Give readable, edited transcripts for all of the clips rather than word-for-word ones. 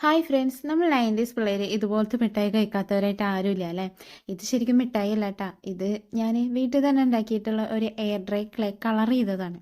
Hi friends, നമ്മൾ 90s പിള്ളേർ ഇതുപോലത്തെ മിഠായി കഴിക്കാത്തവരായിട്ട് ആരുമില്ല അല്ലേ. ഇത് ശരിക്കും മിഠായി അല്ല കേട്ടാ. ഇത് ഞാൻ വീട്ടിൽ തന്നെ ഉണ്ടാക്കിയിട്ടുള്ള ഒരു എയർ ഡ്രൈ ക്ലേ കളർ ചെയ്തതാണ്.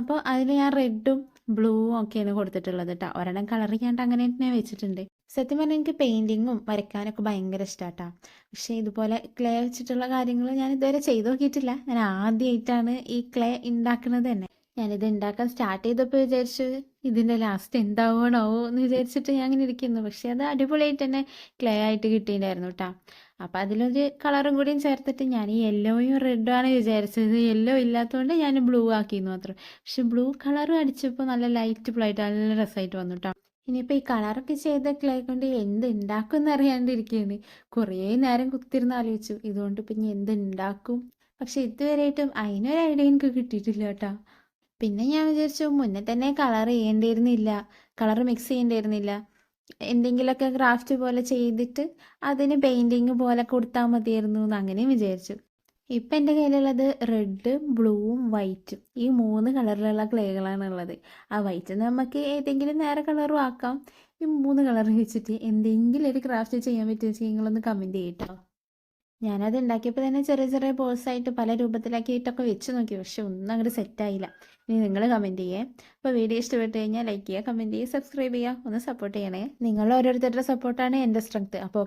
അപ്പോൾ അതിൽ ഞാൻ റെഡും ബ്ലൂവും ഒക്കെയാണ് കൊടുത്തിട്ടുള്ളത് കേട്ടോ. ഒരെണ്ണം കളർ ചെയ്യാണ്ട് അങ്ങനെ തന്നെ വെച്ചിട്ടുണ്ട്. സത്യം പറഞ്ഞാൽ എനിക്ക് പെയിൻറ്റിങ്ങും വരയ്ക്കാനൊക്കെ ഭയങ്കര ഇഷ്ടമാട്ടാ. പക്ഷേ ഇതുപോലെ ക്ലേ വെച്ചിട്ടുള്ള കാര്യങ്ങൾ ഞാൻ ഇതുവരെ ചെയ്ത് നോക്കിയിട്ടില്ല. ഞാൻ ആദ്യമായിട്ടാണ് ഈ ക്ലേ ഉണ്ടാക്കുന്നത് തന്നെ. ഞാനിത് ഉണ്ടാക്കാൻ സ്റ്റാർട്ട് ചെയ്തപ്പോൾ വിചാരിച്ചു ഇതിൻ്റെ ലാസ്റ്റ് എന്താവണാവോ എന്ന് വിചാരിച്ചിട്ട് ഞാൻ അങ്ങനെ ഇരിക്കുന്നു. പക്ഷെ അത് അടിപൊളിയായിട്ട് തന്നെ ക്ലേ ആയിട്ട് കിട്ടിയിട്ടുണ്ടായിരുന്നു കേട്ടോ. അപ്പം അതിലൊരു കളറും കൂടിയും ചേർത്തിട്ട് ഞാൻ ഈ യെല്ലോയും റെഡും ആണ് വിചാരിച്ചത്. യെല്ലോ ഇല്ലാത്തതുകൊണ്ട് ഞാൻ ബ്ലൂ ആക്കിയെന്ന് മാത്രം. പക്ഷെ ബ്ലൂ കളറും അടിച്ചപ്പോൾ നല്ല ലൈറ്റ് ബ്ലൂ ആയിട്ട് നല്ല രസമായിട്ട് വന്നു കേട്ടോ. ഇനിയിപ്പോൾ ഈ കളറൊക്കെ ചെയ്ത ക്ലേ കൊണ്ട് എന്ത് ഉണ്ടാക്കും എന്നറിയാണ്ടിരിക്കുകയാണ്. കുറേ നേരം കുത്തിരുന്ന് ആലോചിച്ചു ഇതുകൊണ്ട് പിന്നെ എന്ത് ഉണ്ടാക്കും. പക്ഷെ ഇതുവരെയായിട്ടും അതിനൊരു ഐഡിയ എനിക്ക് കിട്ടിയിട്ടില്ല കേട്ടോ. പിന്നെ ഞാൻ വിചാരിച്ചു മുന്നേ തന്നെ കളർ ചെയ്യേണ്ടിയിരുന്നില്ല, കളർ മിക്സ് ചെയ്യേണ്ടിയിരുന്നില്ല, എന്തെങ്കിലുമൊക്കെ ക്രാഫ്റ്റ് പോലെ ചെയ്തിട്ട് അതിന് പെയിൻറ്റിങ് പോലെ കൊടുത്താൽ മതിയായിരുന്നു എന്ന് അങ്ങനെയും വിചാരിച്ചു. ഇപ്പം എൻ്റെ കയ്യിലുള്ളത് റെഡും ബ്ലൂവും വൈറ്റും, ഈ 3 കളറിലുള്ള ക്ലേകളാണ് ഉള്ളത്. ആ വൈറ്റ് നമുക്ക് ഏതെങ്കിലും നേരെ കളറും ആക്കാം. ഈ 3 കളർ വെച്ചിട്ട് എന്തെങ്കിലും ഒരു ക്രാഫ്റ്റ് ചെയ്യാൻ പറ്റുമെന്ന് നിങ്ങളൊന്ന് കമൻറ്റ് ചെയ്യട്ടോ. ഞാനത് ഉണ്ടാക്കിയപ്പോൾ തന്നെ ചെറിയ ചെറിയ ബോൾസായിട്ട് പല രൂപത്തിലാക്കിയിട്ടൊക്കെ വെച്ച് നോക്കി. പക്ഷെ ഒന്നും അങ്ങോട്ട് സെറ്റായില്ല. ഇനി നിങ്ങൾ കമൻറ്റ് ചെയ്യേ. അപ്പോൾ വീഡിയോ ഇഷ്ടപ്പെട്ട് കഴിഞ്ഞാൽ ലൈക്ക് ചെയ്യുക, കമൻറ്റ് ചെയ്യുക, സബ്സ്ക്രൈബ് ചെയ്യുക, ഒന്ന് സപ്പോർട്ട് ചെയ്യണേ. നിങ്ങൾ ഓരോരുത്തരുടെ സപ്പോർട്ടാണ് എൻ്റെ സ്ട്രെങ്ത്. അപ്പോൾ